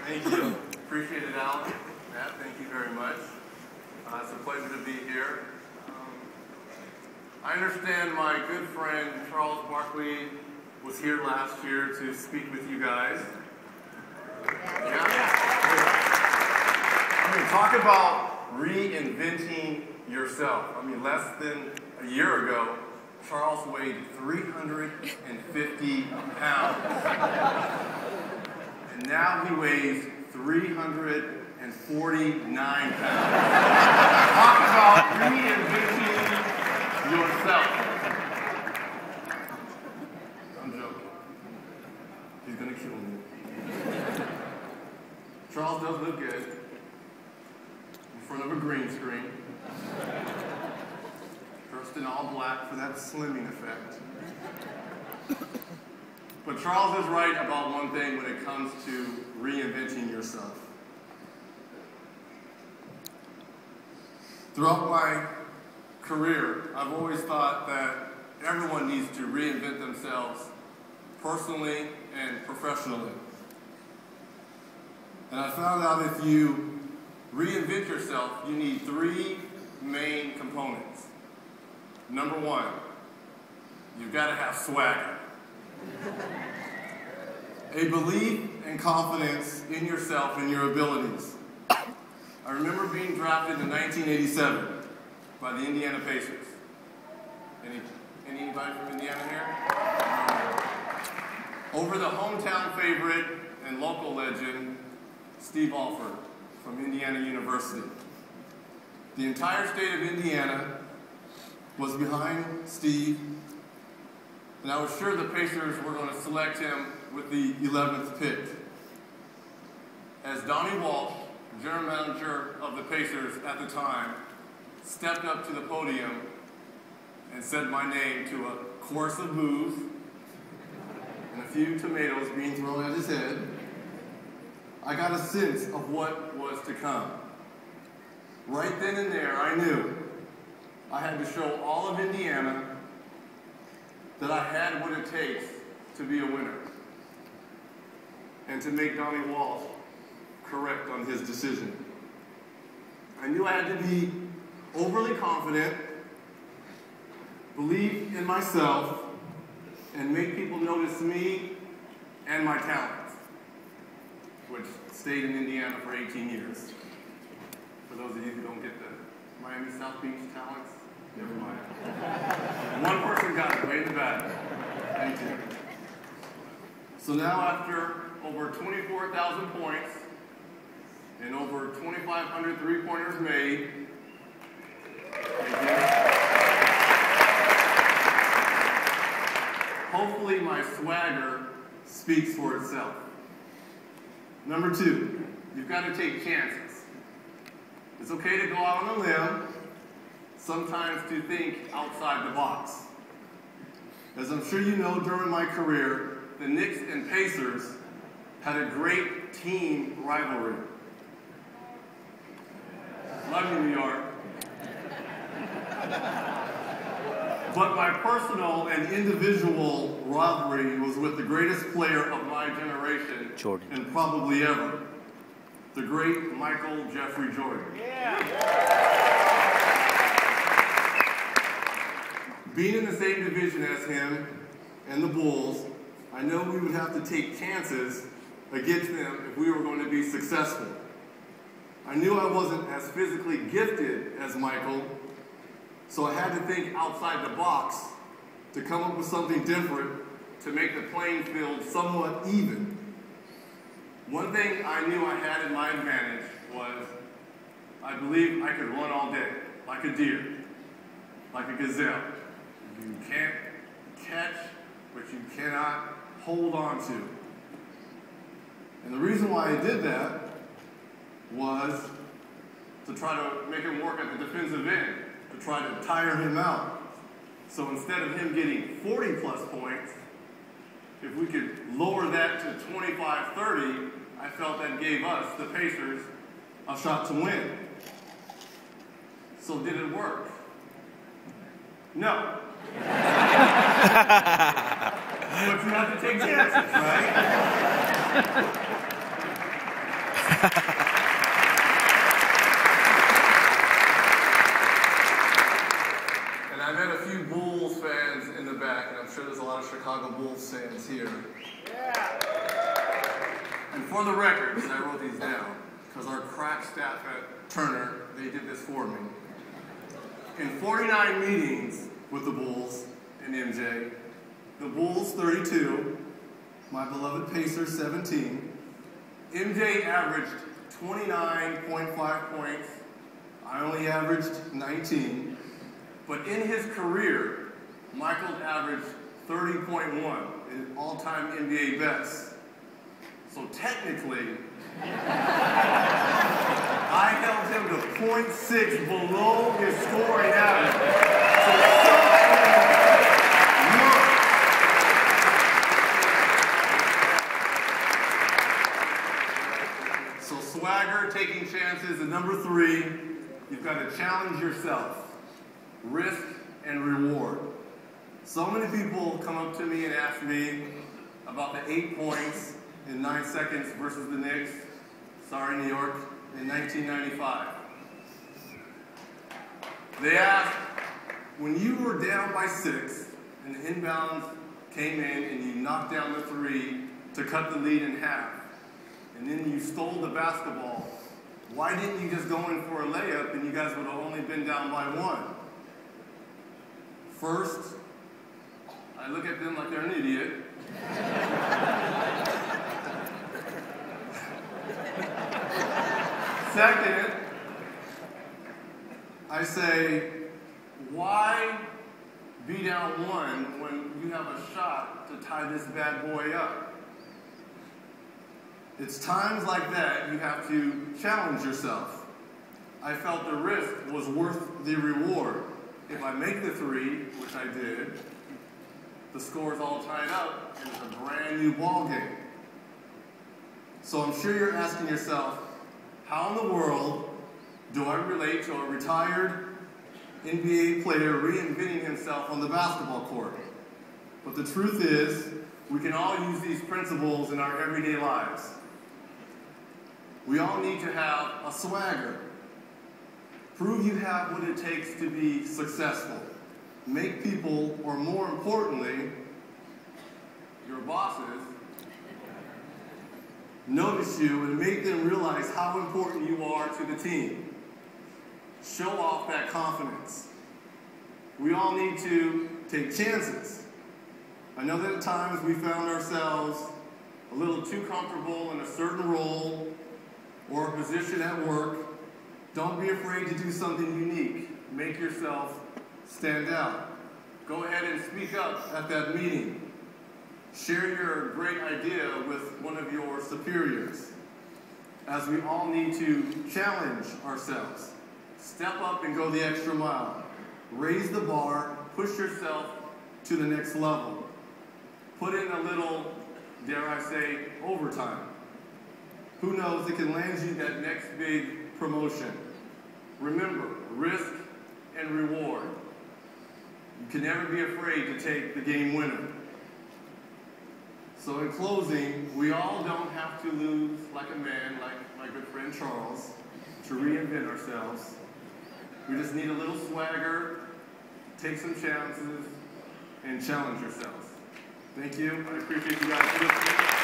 Thank you. Appreciate it, Alan. Matt, thank you very much. It's a pleasure to be here. I understand my good friend Charles Barkley was here last year to speak with you guys. Yeah? I mean, talk about reinventing yourself. I mean, less than a year ago, Charles weighed 350 pounds. And now he weighs 349 pounds. Talk about reinventing yourself. I'm joking. He's gonna kill me. Charles does look good in front of a green screen. Dressed in all black for that slimming effect. But Charles is right about one thing when it comes to reinventing yourself. Throughout my career, I've always thought that everyone needs to reinvent themselves personally and professionally. And I found out if you reinvent yourself, you need three main components. Number one, you've got to have swagger. A belief and confidence in yourself and your abilities. I remember being drafted in 1987 by the Indiana Pacers. Anybody from Indiana here? Over the hometown favorite and local legend, Steve Alford from Indiana University. The entire state of Indiana was behind Steve, and I was sure the Pacers were going to select him with the 11th pick. As Donnie Walsh, general manager of the Pacers at the time, stepped up to the podium and said my name to a chorus of boos and a few tomatoes being thrown at his head, I got a sense of what was to come. Right then and there, I knew I had to show all of Indiana that I had what it takes to be a winner and to make Donnie Walsh correct on his decision. I knew I had to be overly confident, believe in myself, and make people notice me and my talent, which stayed in Indiana for 18 years. For those of you who don't get the Miami South Beach talents, never mind. One person got it, way in the back. Thank you. So now after over 24,000 points and over 2,500 three-pointers made, hopefully my swagger speaks for itself. Number two, you've got to take chances. It's okay to go out on a limb, sometimes to think outside the box. As I'm sure you know, during my career, the Knicks and Pacers had a great team rivalry. Love you, New York. But my personal and individual rivalry was with the greatest player of my generation, Jordan, and probably ever, the great Michael Jeffrey Jordan. Yeah. Being in the same division as him and the Bulls, I know we would have to take chances against them if we were going to be successful. I knew I wasn't as physically gifted as Michael, so I had to think outside the box to come up with something different to make the playing field somewhat even. One thing I knew I had in my advantage was I believed I could run all day, like a deer, like a gazelle. You can't catch what you cannot hold on to. And the reason why I did that was to try to make him work at the defensive end, to try to tire him out. So instead of him getting 40-plus points, if we could lower that to 25-30, I felt that gave us, the Pacers, a shot to win. So did it work? No. But you have to take chances, right? And I met a few Bulls fans in the back, and I'm sure there's a lot of Chicago Bulls fans here. Yeah. And for the record, and I wrote these down, because our crack staff at Turner, they did this for me. In 49 meetings with the Bulls and MJ, the Bulls 32, my beloved Pacers 17, MJ averaged 29.5 points, I only averaged 19, but in his career, Michael averaged 30.1, an all-time NBA best. So technically, I held him to 0.6 below his scoring average. So swagger, taking chances, and number 3, you've got to challenge yourself. Risk and reward. So many people come up to me and ask me about the 8 points in 9 seconds versus the Knicks, sorry New York, in 1995. They asked, when you were down by 6 and the inbounds came in and you knocked down the 3 to cut the lead in half, and then you stole the basketball, why didn't you just go in for a layup and you guys would have only been down by 1? First, I look at them like they're an idiot. Second, I say, why be down 1 when you have a shot to tie this bad boy up? It's times like that you have to challenge yourself. I felt the risk was worth the reward. If I make the 3, which I did, the score's all tied up, and it's a brand new ball game. So I'm sure you're asking yourself, how in the world do I relate to a retired NBA player reinventing himself on the basketball court? But the truth is, we can all use these principles in our everyday lives. We all need to have a swagger. Prove you have what it takes to be successful. Make people, or more importantly, your bosses, notice you and make them realize how important you are to the team. Show off that confidence. We all need to take chances. I know that at times we found ourselves a little too comfortable in a certain role or a position at work. Don't be afraid to do something unique. Make yourself stand out. Go ahead and speak up at that meeting. Share your great idea with one of your superiors, as we all need to challenge ourselves. Step up and go the extra mile. Raise the bar, push yourself to the next level. Put in a little, dare I say, overtime. Who knows, it can land you that next big promotion. Remember, risk and reward. You can never be afraid to take the game winner. So in closing, we all don't have to lose like a man, like my good friend Charles, to reinvent ourselves. We just need a little swagger, take some chances, and challenge yourselves. Thank you. I appreciate you guys listening.